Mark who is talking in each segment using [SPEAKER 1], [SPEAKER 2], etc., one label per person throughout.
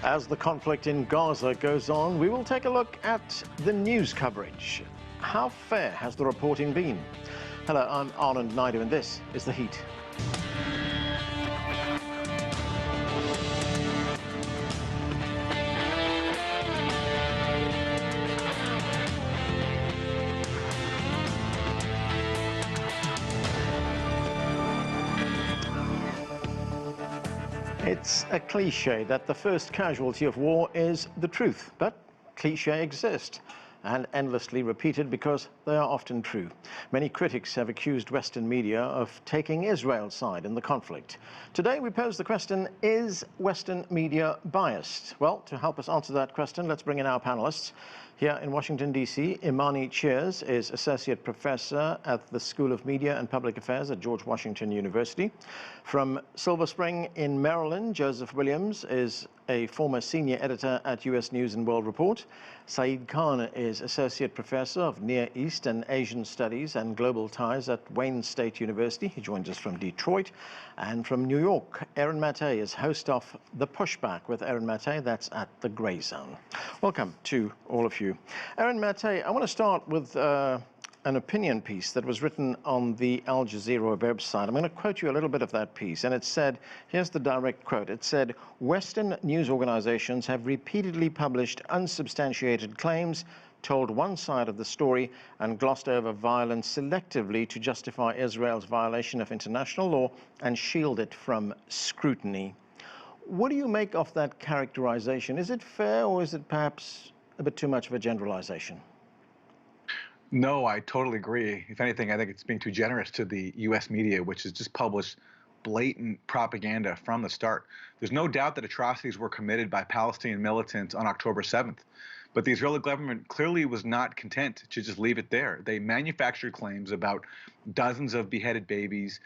[SPEAKER 1] As the conflict in Gaza goes on, we will take a look at the news coverage. How fair has the reporting been? Hello, I'm Anand Naidu, and this is The Heat. It's a cliche that the first casualty of war is the truth, but cliches exist and endlessly repeated because they are often true. Many critics have accused Western media of taking Israel's side in the conflict. Today we pose the question, is Western media biased? Well, to help us answer that question, let's bring in our panelists. Here in Washington, D.C., Imani is Associate Professor at the School of Media and Public Affairs at George Washington University. From Silver Spring in Maryland, Joseph Williams is a former senior editor at U.S. News and World Report. Saeed is Associate Professor of Near East and Asian Studies and Global Ties at Wayne State University. He joins us from Detroit. And from New York, Erin Mattei is host of The Pushback with Erin Mattei. That's at the Grayzone. Welcome to all of you. Erin Mattei, I want to start with an opinion piece that was written on the Al Jazeera website. I'm going to quote you a little bit of that piece. And it said, here's the direct quote. It said, Western news organizations have repeatedly published unsubstantiated claims, told one side of the story, and glossed over violence selectively to justify Israel's violation of international law and shield it from scrutiny. What do you make of that characterization? Is it fair, or is it perhaps a bit too much of a generalization?
[SPEAKER 2] No, I totally agree. If anything, I think it's being too generous to the U.S. media, which has just published blatant propaganda from the start. There's no doubt that atrocities were committed by Palestinian militants on October 7th, but the Israeli government clearly was not content to just leave it there. They manufactured claims about dozens of beheaded babies,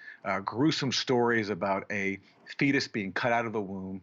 [SPEAKER 2] gruesome stories about a fetus being cut out of the womb,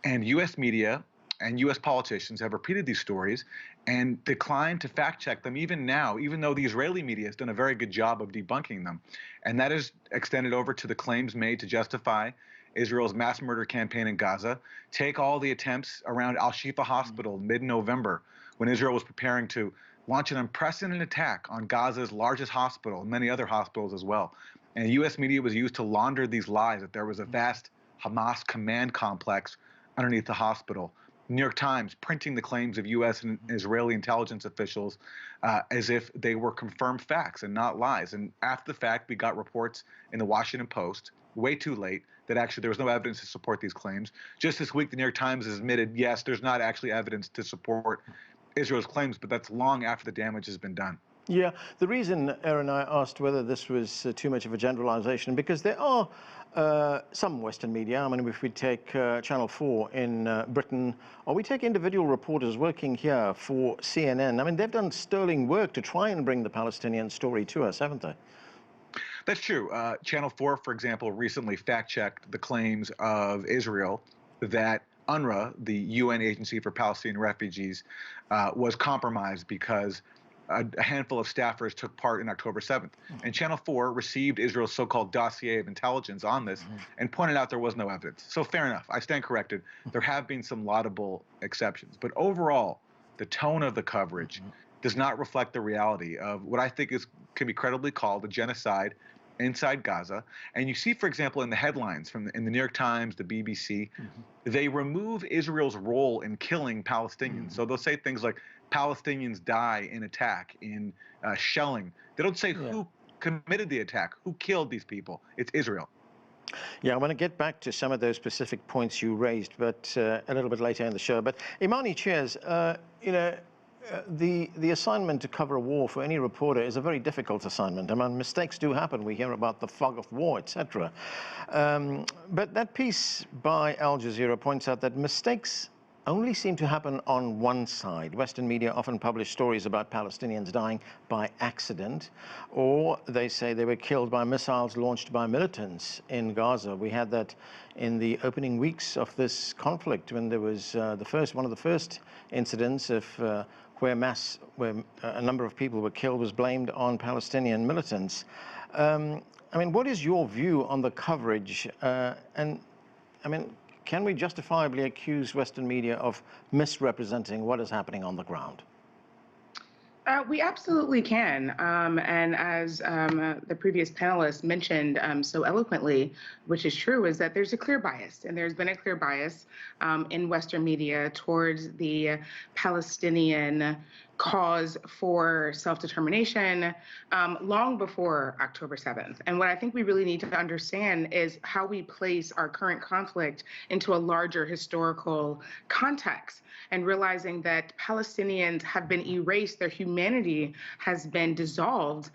[SPEAKER 2] and U.S. media and U.S. politicians have repeated these stories and declined to fact check them even now, even though the Israeli media has done a very good job of debunking them. And that is extended over to the claims made to justify Israel's mass murder campaign in Gaza. Take all the attempts around Al-Shifa Hospital mid-November, when Israel was preparing to launch an unprecedented attack on Gaza's largest hospital and many other hospitals as well. And U.S. media was used to launder these lies that there was a vast Hamas command complex underneath the hospital. New York Times printing the claims of U.S. and Israeli intelligence officials as if they were confirmed facts and not lies. And after the fact, we got reports in the Washington Post, way too late, that actually there was no evidence to support these claims. Just this week, the New York Times has admitted, yes, there's not actually evidence to support Israel's claims, but that's long after the damage has been done.
[SPEAKER 1] Yeah, the reason, Erin, I asked whether this was too much of a generalization, because there are some Western media, I mean, if we take Channel 4 in Britain, or we take individual reporters working here for CNN, I mean, they've done sterling work to try and bring the Palestinian story to us, haven't they?
[SPEAKER 2] That's true. Channel 4, for example, recently fact-checked the claims of Israel that UNRWA, the UN Agency for Palestinian Refugees, was compromised because a handful of staffers took part in October 7th. And Channel 4 received Israel's so-called dossier of intelligence on this and pointed out there was no evidence. So fair enough. I stand corrected. There have been some laudable exceptions. But overall, the tone of the coverage does not reflect the reality of what I think can be credibly called a genocide inside Gaza. And you see, for example, in the headlines in the New York Times, the BBC, they remove Israel's role in killing Palestinians. So they'll say things like, Palestinians die in attack, in shelling. They don't say who committed the attack, who killed these people. It's Israel.
[SPEAKER 1] Yeah, I want to get back to some of those specific points you raised, but a little bit later in the show. But Imani, you know, the assignment to cover a war for any reporter is a very difficult assignment. I mean, mistakes do happen. We hear about the fog of war, etc. But that piece by Al Jazeera points out that mistakes only seem to happen on one side. Western media often publish stories about Palestinians dying by accident, or they say they were killed by missiles launched by militants in Gaza. We had that in the opening weeks of this conflict, when there was one of the first incidents of where a number of people were killed was blamed on Palestinian militants. I mean, what is your view on the coverage? And I mean, can we justifiably accuse Western media of misrepresenting what is happening on the ground?
[SPEAKER 3] We absolutely can. And as the previous panelist mentioned so eloquently, which is true, is that there's a clear bias, and there's been a clear bias in Western media towards the Palestinian cause for self-determination long before October 7th. And what I think we really need to understand is how we place our current conflict into a larger historical context, and realizing that Palestinians have been erased, their humanity has been dissolved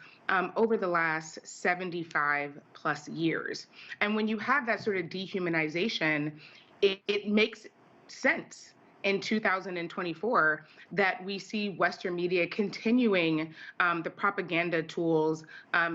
[SPEAKER 3] over the last 75 plus years. And when you have that sort of dehumanization, it makes sense in 2024 that we see Western media continuing the propaganda tools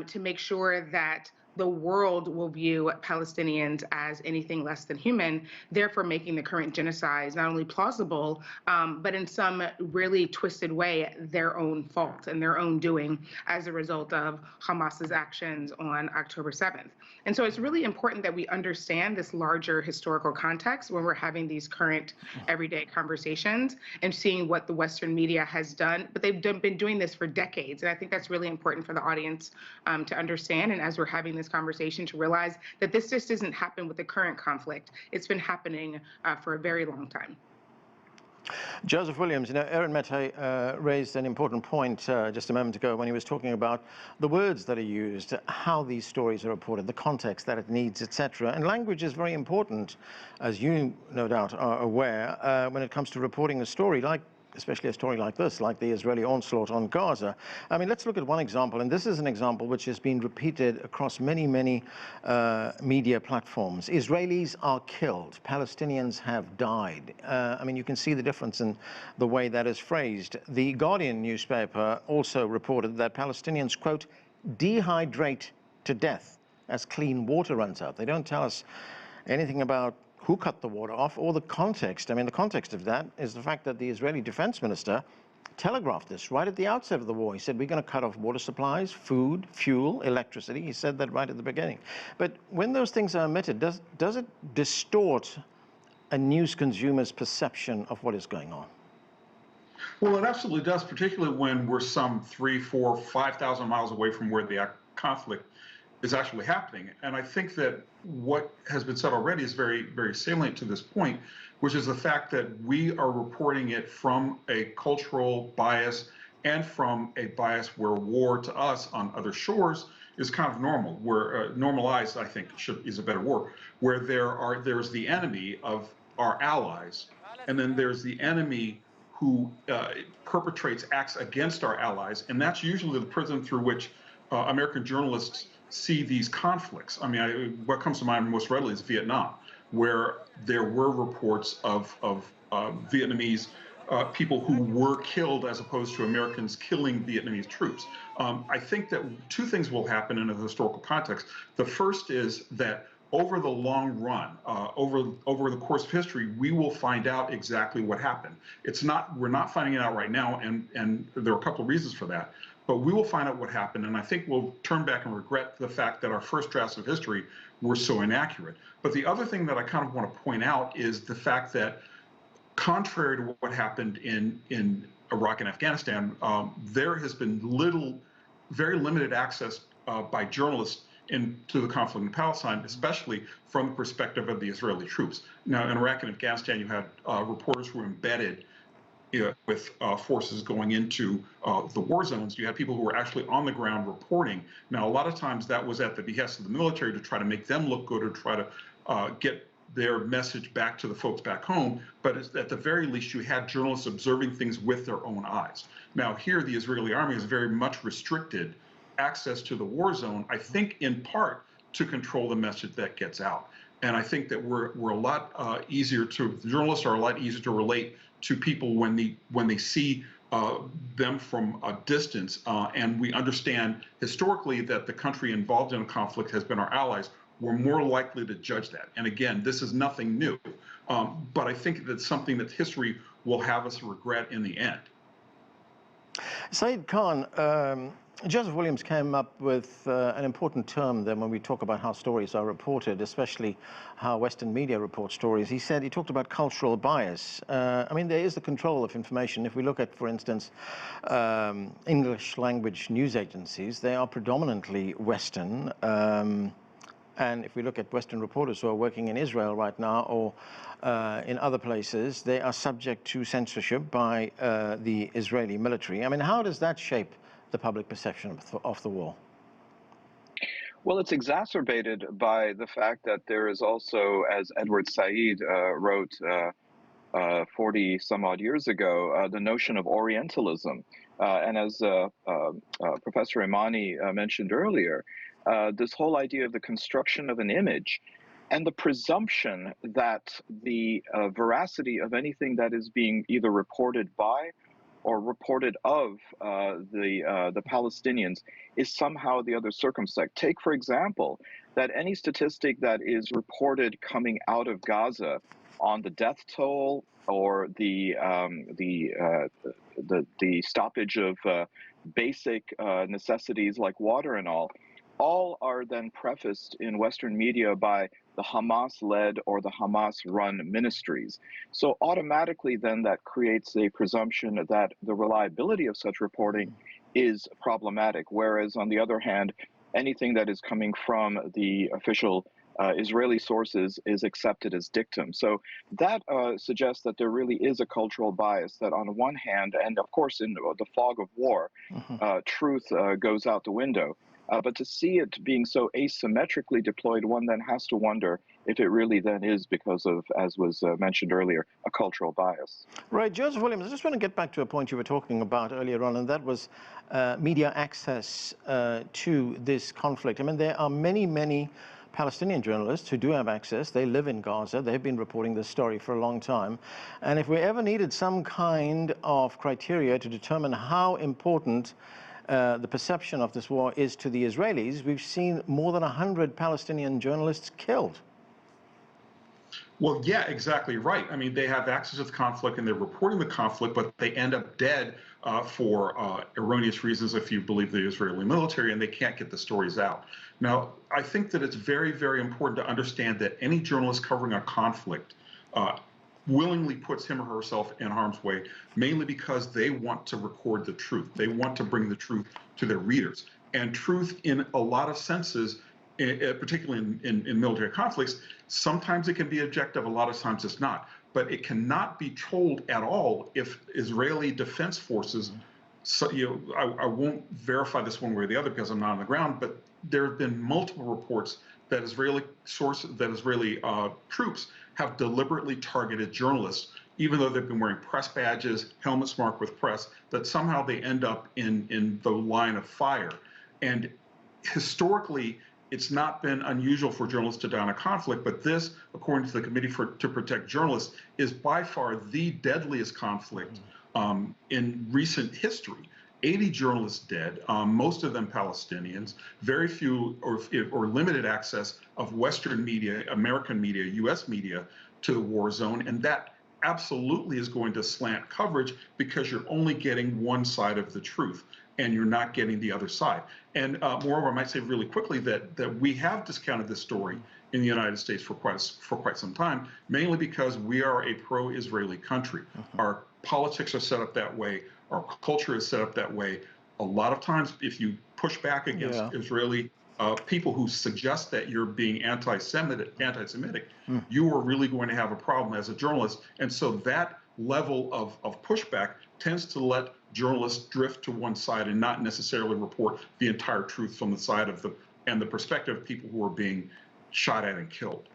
[SPEAKER 3] to make sure that the world will view Palestinians as anything less than human, therefore making the current genocide not only plausible, but in some really twisted way, their own fault and their own doing as a result of Hamas's actions on October 7th. And so it's really important that we understand this larger historical context when we're having these current everyday conversations and seeing what the Western media has done. But they've been doing this for decades. And I think that's really important for the audience to understand. And as we're having this conversation, to realize that this just doesn't happen with the current conflict. It's been happening for a very long time.
[SPEAKER 1] Joseph Williams, Aaron Mete raised an important point just a moment ago when he was talking about the words that are used, how these stories are reported, the context that it needs, etc. And language is very important, as you no doubt are aware, when it comes to reporting a story, especially a story like this, like the Israeli onslaught on Gaza. I mean, let's look at one example, and this is an example which has been repeated across many, many media platforms. Israelis are killed, Palestinians have died. I mean, you can see the difference in the way that is phrased. The Guardian newspaper also reported that Palestinians, quote, dehydrate to death as clean water runs out. They don't tell us anything about who cut the water off or the context. I mean, the context of that is the fact that the Israeli defense minister telegraphed this right at the outset of the war. He said, we're going to cut off water supplies, food, fuel, electricity. He said that right at the beginning. But when those things are omitted, does it distort a news consumer's perception of what is going on?
[SPEAKER 4] Well, it absolutely does, particularly when we're some 3,000, 4,000, 5,000 miles away from where the conflict is actually happening. And I think that what has been said already is very, very salient to this point, which is the fact that we are reporting it from a cultural bias and from a bias where war to us on other shores is kind of normal, where normalized, I think, is a better word, where there's the enemy of our allies, and then there's the enemy who perpetrates acts against our allies, and that's usually the prism through which American journalists see these conflicts. I mean, what comes to mind most readily is Vietnam, where there were reports of Vietnamese people who were killed as opposed to Americans killing Vietnamese troops. I think that two things will happen in a historical context. The first is that over the long run, over the course of history, we will find out exactly what happened. We're not finding it out right now, and there are a couple of reasons for that. But we will find out what happened, and I think we'll turn back and regret the fact that our first drafts of history were so inaccurate. But the other thing that I kind of want to point out is the fact that, contrary to what happened in Iraq and Afghanistan, there has been very limited access by journalists into the conflict in Palestine, especially from the perspective of the Israeli troops. Now, in Iraq and Afghanistan, you had reporters who were embedded with forces going into the war zones. You had people who were actually on the ground reporting. Now, a lot of times that was at the behest of the military to try to make them look good or try to get their message back to the folks back home. But at the very least, you had journalists observing things with their own eyes. Now, here, the Israeli army has very much restricted access to the war zone, I think in part to control the message that gets out. And I think that we're a lot journalists are a lot easier to relate to people when they see them from a distance, and we understand historically that the country involved in a conflict has been our allies. We're more likely to judge that. And again, this is nothing new, but I think that's something that history will have us regret in the end.
[SPEAKER 1] Saeed Khan, Joseph Williams came up with an important term then when we talk about how stories are reported, especially how Western media report stories. He talked about cultural bias. I mean, there is the control of information. If we look at, for instance, English language news agencies, they are predominantly Western. And if we look at Western reporters who are working in Israel right now or in other places, they are subject to censorship by the Israeli military. I mean, how does that shape the public perception of the war?
[SPEAKER 5] Well, it's exacerbated by the fact that there is also, as Edward Saeed wrote 40 some odd years ago, the notion of Orientalism. And as Professor Imani mentioned earlier, this whole idea of the construction of an image and the presumption that the veracity of anything that is being either reported by or reported of the Palestinians is somehow the other circumspect. Take, for example, that any statistic that is reported coming out of Gaza on the death toll or the stoppage of basic necessities like water and all are then prefaced in Western media by the Hamas-led or the Hamas-run ministries. So automatically then that creates a presumption that the reliability of such reporting is problematic, whereas on the other hand, anything that is coming from the official Israeli sources is accepted as dictum. So that suggests that there really is a cultural bias that on one hand, and of course in the fog of war, truth goes out the window. But to see it being so asymmetrically deployed, one then has to wonder if it really then is because of, as was mentioned earlier, a cultural bias.
[SPEAKER 1] Right, Joseph Williams, I just want to get back to a point you were talking about earlier on, and that was media access to this conflict. I mean, there are many Palestinian journalists who do have access. They live in Gaza. They've been reporting this story for a long time. And if we ever needed some kind of criteria to determine how important the perception of this war is to the Israelis, we've seen more than 100 Palestinian journalists killed.
[SPEAKER 4] Well, yeah, exactly right. I mean, they have access to the conflict and they're reporting the conflict, but they end up dead for erroneous reasons, if you believe the Israeli military, and they can't get the stories out. Now, I think that it's very, very important to understand that any journalist covering a conflict willingly puts him or herself in harm's way, mainly because they want to record the truth. They want to bring the truth to their readers. And truth, in a lot of senses, particularly in military conflicts, sometimes it can be objective, a lot of times it's not. But it cannot be told at all if Israeli defense forces, so, I won't verify this one way or the other because I'm not on the ground, but there have been multiple reports that Israeli troops have deliberately targeted journalists, even though they've been wearing press badges, helmets marked with press, that somehow they end up in the line of fire. And historically, it's not been unusual for journalists to die in a conflict, but this, according to the Committee to Protect Journalists, is by far the deadliest conflict in recent history. 80 journalists dead, most of them Palestinians, very few or limited access of Western media, American media, US media to the war zone. And that absolutely is going to slant coverage because you're only getting one side of the truth and you're not getting the other side. And moreover, I might say really quickly that we have discounted this story in the United States for quite some time, mainly because we are a pro-Israeli country. Our politics are set up that way. Our culture is set up that way. A lot of times, if you push back against Israeli people who suggest that you're being anti-Semitic, you are really going to have a problem as a journalist. And so that level of pushback tends to let journalists drift to one side and not necessarily report the entire truth from the side of the perspective of people who are being shot at and killed.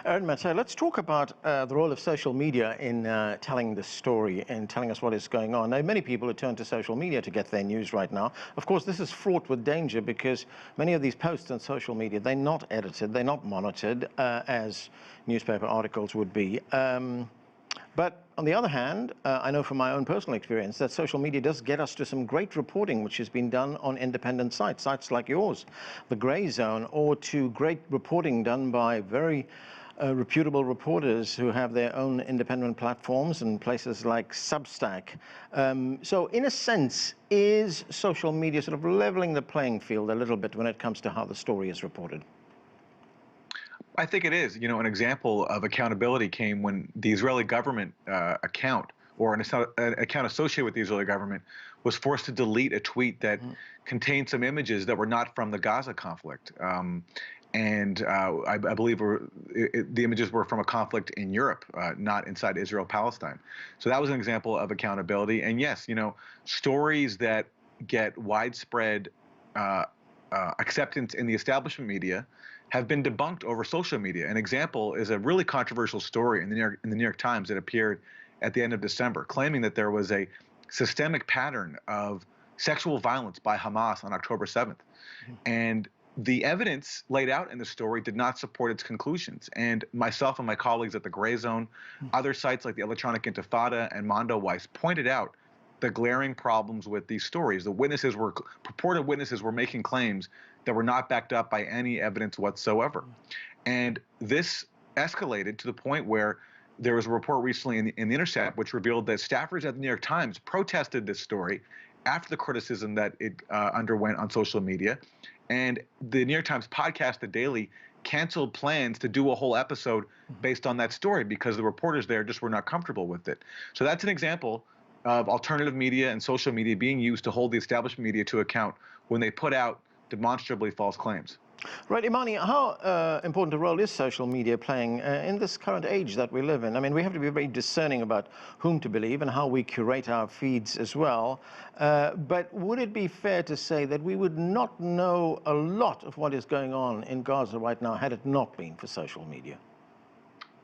[SPEAKER 1] Aaron Mattei, let's talk about the role of social media in telling the story and telling us what is going on. Now, many people turn to social media to get their news right now. Of course, this is fraught with danger because many of these posts on social media, they're not edited, they're not monitored as newspaper articles would be. But on the other hand, I know from my own personal experience that social media does get us to some great reporting which has been done on independent sites like yours, the Grayzone, or to great reporting done by very reputable reporters who have their own independent platforms and places like Substack. So in a sense, is social media sort of leveling the playing field a little bit when it comes to how the story is reported?
[SPEAKER 2] I think it is. You know, an example of accountability came when the Israeli government account, or an account associated with the Israeli government, was forced to delete a tweet that contained some images that were not from the Gaza conflict. I believe the images were from a conflict in Europe, not inside Israel-Palestine. So that was an example of accountability. And yes, you know, stories that get widespread acceptance in the establishment media have been debunked over social media. An example is a really controversial story in the New York Times that appeared at the end of December, claiming that there was a systemic pattern of sexual violence by Hamas on October 7th. And the evidence laid out in the story did not support its conclusions. And myself and my colleagues at the Grayzone, other sites like the Electronic Intifada and Mondo Weiss pointed out the glaring problems with these stories. The purported witnesses were making claims that were not backed up by any evidence whatsoever. And this escalated to the point where there was a report recently in the Intercept which revealed that staffers at the New York Times protested this story after the criticism that it underwent on social media. And the New York Times podcast, The Daily, canceled plans to do a whole episode based on that story because the reporters there just were not comfortable with it. So that's an example of alternative media and social media being used to hold the establishment media to account when they put out demonstrably false claims.
[SPEAKER 1] Right, Imani, how important a role is social media playing in this current age that we live in? I mean, we have to be very discerning about whom to believe and how we curate our feeds as well. But would it be fair to say that we would not know a lot of what is going on in Gaza right now had it not been for social media?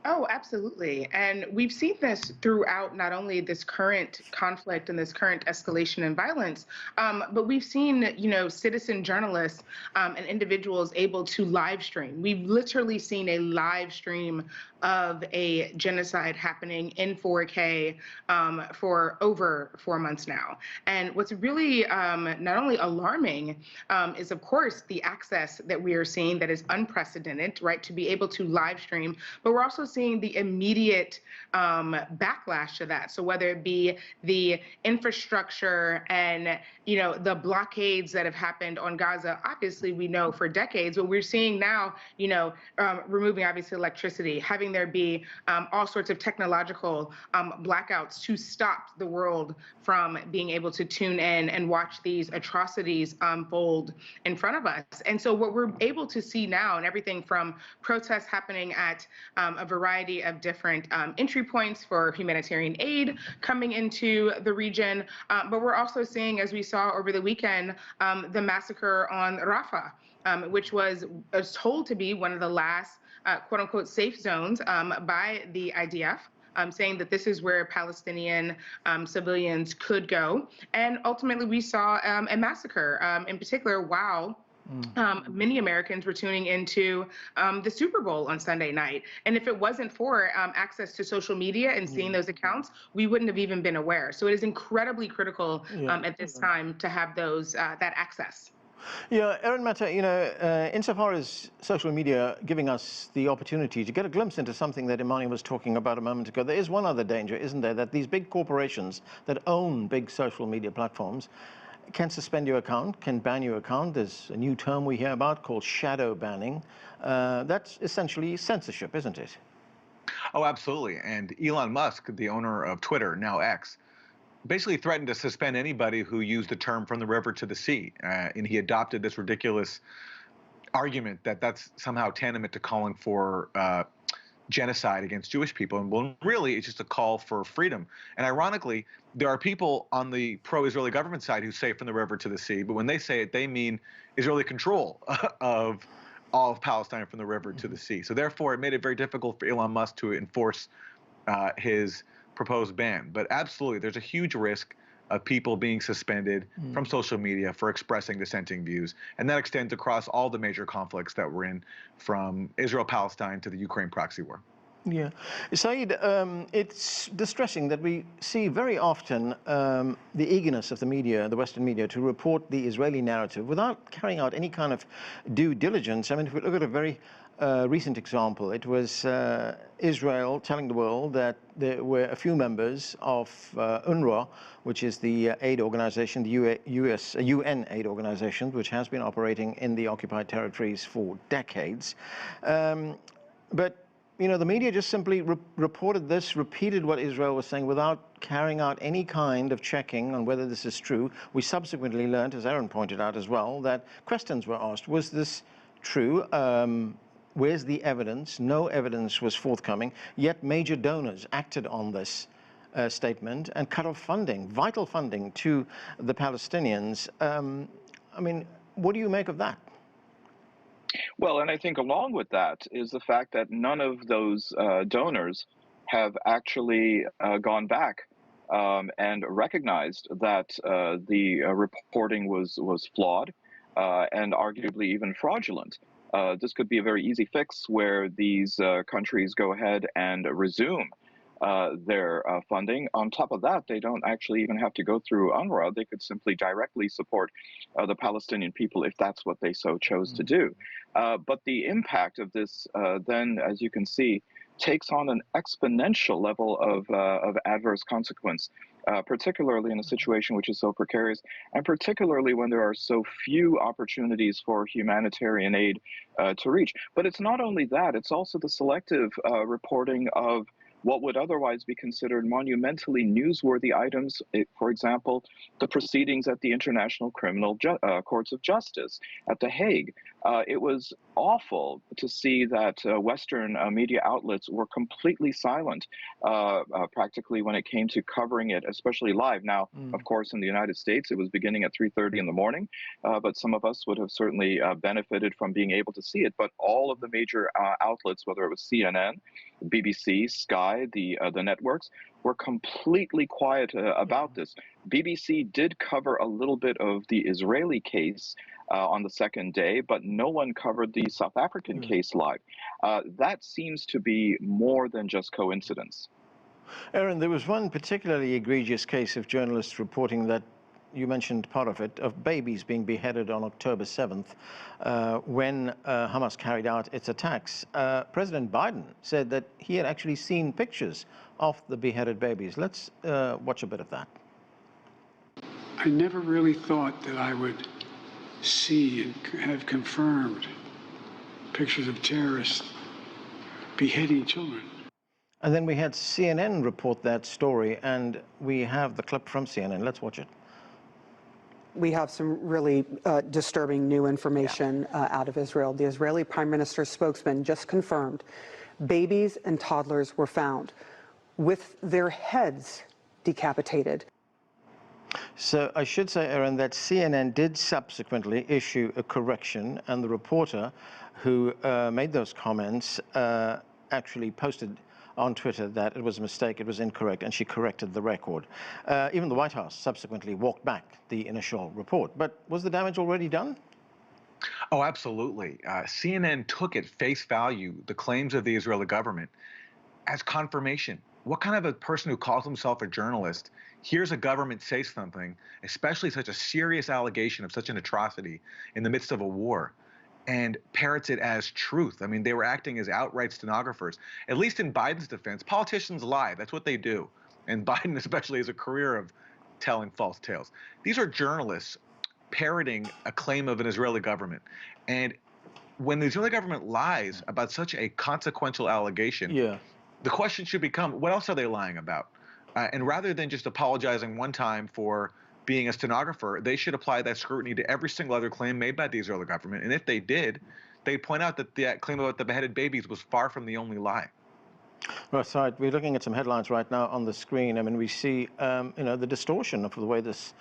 [SPEAKER 3] Oh, absolutely. And we've seen this throughout not only this current conflict and this current escalation in violence, but we've seen, you know, citizen journalists and individuals able to live stream. We've literally seen a live stream of a genocide happening in 4K for over 4 months now. And what's really not only alarming is, of course, the access that we are seeing that is unprecedented, right, to be able to live stream, but we're also seeing the immediate backlash to that. So whether it be the infrastructure and, you know, the blockades that have happened on Gaza, obviously we know for decades, but we're seeing now, you know, removing obviously electricity, having there be all sorts of technological blackouts to stop the world from being able to tune in and watch these atrocities unfold in front of us. And so what we're able to see now, and everything from protests happening at a variety of different entry points for humanitarian aid coming into the region, but we're also seeing, as we saw over the weekend, the massacre on Rafah, which was told to be one of the last quote unquote safe zones by the IDF, saying that this is where Palestinian civilians could go. And ultimately we saw a massacre, in particular, while many Americans were tuning into the Super Bowl on Sunday night. And if it wasn't for access to social media and seeing those accounts, we wouldn't have even been aware. So it is incredibly critical at this time to have those that access.
[SPEAKER 1] Yeah, Aaron Mata, you know, insofar as social media giving us the opportunity to get a glimpse into something that Imani was talking about a moment ago, there is one other danger, isn't there, that these big corporations that own big social media platforms can suspend your account, can ban your account. There's a new term we hear about called shadow banning. That's essentially censorship, isn't it?
[SPEAKER 2] Oh, absolutely. And Elon Musk, the owner of Twitter, now X, basically threatened to suspend anybody who used the term from the river to the sea. And he adopted this ridiculous argument that that's somehow tantamount to calling for genocide against Jewish people. And well, really, it's just a call for freedom. And ironically, there are people on the pro-Israeli government side who say from the river to the sea, but when they say it, they mean Israeli control of all of Palestine from the river to the sea. So therefore, it made it very difficult for Elon Musk to enforce his proposed ban. But absolutely, there's a huge risk of people being suspended from social media for expressing dissenting views. And that extends across all the major conflicts that we're in, from Israel-Palestine to the Ukraine proxy war.
[SPEAKER 1] Yeah. Saeed, it's distressing that we see very often the eagerness of the media, the Western media, to report the Israeli narrative without carrying out any kind of due diligence. I mean, if we look at a very recent example. It was Israel telling the world that there were a few members of UNRWA, which is the aid organization, the UN aid organization, which has been operating in the occupied territories for decades. But you know, the media just simply reported this, repeated what Israel was saying without carrying out any kind of checking on whether this is true. We subsequently learned, as Aaron pointed out as well, that questions were asked. Was this true? Where's the evidence? No evidence was forthcoming, yet major donors acted on this statement and cut off funding, vital funding to the Palestinians. I mean, what do you make of that?
[SPEAKER 5] Well, and I think along with that is the fact that none of those donors have actually gone back and recognized that the reporting was flawed and arguably even fraudulent. This could be a very easy fix where these countries go ahead and resume their funding. On top of that, they don't actually even have to go through UNRWA. They could simply directly support the Palestinian people if that's what they so chose to do. But the impact of this then, as you can see, takes on an exponential level of adverse consequence, particularly in a situation which is so precarious, and particularly when there are so few opportunities for humanitarian aid to reach. But it's not only that, it's also the selective reporting of what would otherwise be considered monumentally newsworthy items, for example, the proceedings at the International Criminal Courts of Justice at The Hague. It was awful to see that Western media outlets were completely silent, practically when it came to covering it, especially live. Now, of course, in the United States, it was beginning at 3:30 in the morning, but some of us would have certainly benefited from being able to see it. But all of the major outlets, whether it was CNN, BBC, Sky, the networks, were completely quiet about this. BBC did cover a little bit of the Israeli case on the second day, but no one covered the South African case live. That seems to be more than just coincidence.
[SPEAKER 1] Aaron, there was one particularly egregious case of journalists reporting that, you mentioned part of it, of babies being beheaded on October 7th when Hamas carried out its attacks. President Biden said that he had actually seen pictures of the beheaded babies. Let's watch a bit of that.
[SPEAKER 6] I never really thought that I would see and have confirmed pictures of terrorists beheading children.
[SPEAKER 1] And then we had CNN report that story, and we have the clip from CNN. Let's watch it.
[SPEAKER 7] We have some really disturbing new information out of Israel. The Israeli Prime Minister's spokesman just confirmed babies and toddlers were found with their heads decapitated.
[SPEAKER 1] So I should say, Aaron, that CNN did subsequently issue a correction, and the reporter who made those comments actually posted on Twitter that it was a mistake, it was incorrect, and she corrected the record. Even the White House subsequently walked back the initial report. But was the damage already done?
[SPEAKER 2] Oh, absolutely. CNN took at face value the claims of the Israeli government as confirmation. What kind of a person who calls himself a journalist hears a government say something, especially such a serious allegation of such an atrocity in the midst of a war, and parrots it as truth? I mean, they were acting as outright stenographers. At least in Biden's defense, politicians lie. That's what they do. And Biden especially has a career of telling false tales. These are journalists parroting a claim of an Israeli government. And when the Israeli government lies about such a consequential allegation, the question should become, what else are they lying about? And rather than just apologizing one time for being a stenographer, they should apply that scrutiny to every single other claim made by the Israeli government. And if they did, they'd point out that the claim about the beheaded babies was far from the only lie.
[SPEAKER 1] Well, Saeed, we're looking at some headlines right now on the screen. I mean, we see, the distortion of the way this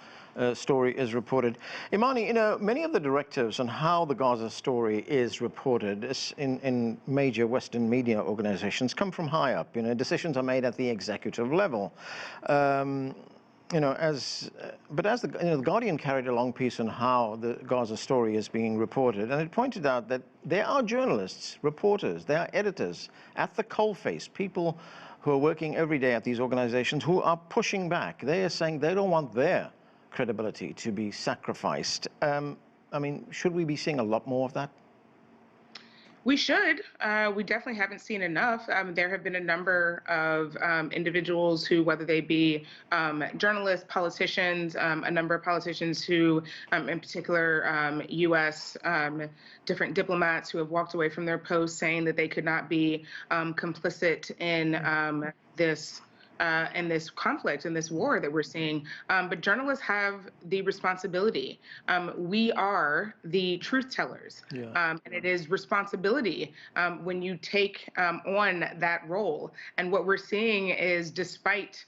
[SPEAKER 1] story is reported. Imani, many of the directives on how the Gaza story is reported in major Western media organizations come from high up. Decisions are made at the executive level. But as the Guardian carried a long piece on how the Gaza story is being reported, and it pointed out that there are journalists, reporters, there are editors at the coalface, people who are working every day at these organizations who are pushing back. They are saying they don't want their credibility to be sacrificed. I mean, should we be seeing a lot more of that?
[SPEAKER 3] We should. We definitely haven't seen enough. There have been a number of individuals who, whether they be journalists, politicians, a number of politicians who, in particular, U.S. Different diplomats who have walked away from their posts saying that they could not be complicit in this conflict, in this war that we're seeing. But journalists have the responsibility. We are the truth tellers. And it is responsibility when you take on that role. And what we're seeing is, despite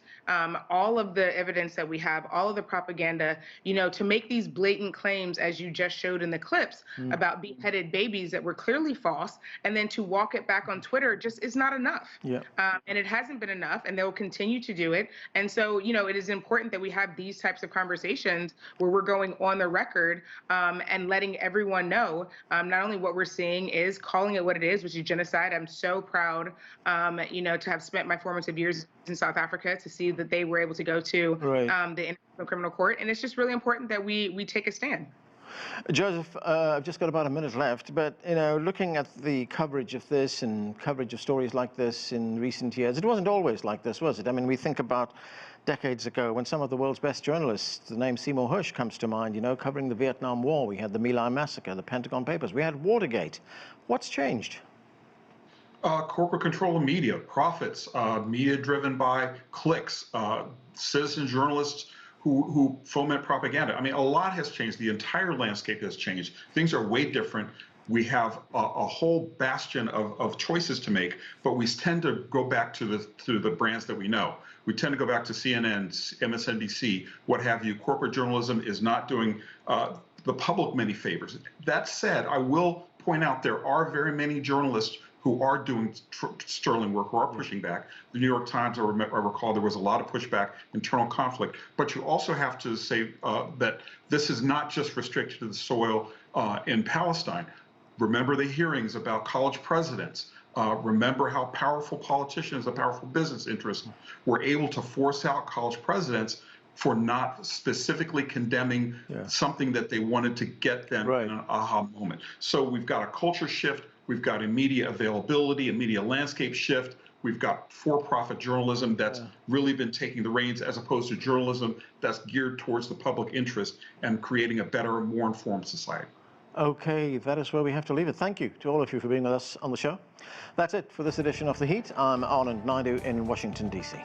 [SPEAKER 3] all of the evidence that we have, all of the propaganda, to make these blatant claims, as you just showed in the clips, about beheaded babies that were clearly false, and then to walk it back on Twitter just is not enough. And it hasn't been enough, and they'll continue to do it. And so, it is important that we have these types of conversations where we're going on the record and letting everyone know not only what we're seeing is calling it what it is, which is genocide. I'm so proud, to have spent my formative years in South Africa to see that they were able to go to the International Criminal Court. And it's just really important that we take a stand.
[SPEAKER 1] Joseph, I've just got about a minute left, but looking at the coverage of this and coverage of stories like this in recent years, it wasn't always like this, was it? I mean, we think about decades ago when some of the world's best journalists, the name Seymour Hersh comes to mind, covering the Vietnam War. We had the My Lai massacre, the Pentagon Papers. We had Watergate. What's changed?
[SPEAKER 4] Corporate control of media, profits, media driven by clicks, citizen journalists who foment propaganda. I mean, a lot has changed. The entire landscape has changed. Things are way different. We have a whole bastion of choices to make, but we tend to go back to the brands that we know. We tend to go back to CNN, MSNBC, what have you. Corporate journalism is not doing the public many favors. That said, I will point out there are very many journalists who are doing sterling work, who are pushing back. The New York Times, I recall, there was a lot of pushback, internal conflict. But you also have to say that this is not just restricted to the soil in Palestine. Remember the hearings about college presidents. Remember how powerful politicians, the powerful business interests, were able to force out college presidents for not specifically condemning something that they wanted to get them in an aha moment. So we've got a culture shift. We've got a media availability, a media landscape shift. We've got for-profit journalism that's really been taking the reins, as opposed to journalism that's geared towards the public interest and creating a better, more informed society.
[SPEAKER 1] Okay, that is where we have to leave it. Thank you to all of you for being with us on the show. That's it for this edition of The Heat. I'm Anand Naidu in Washington, D.C.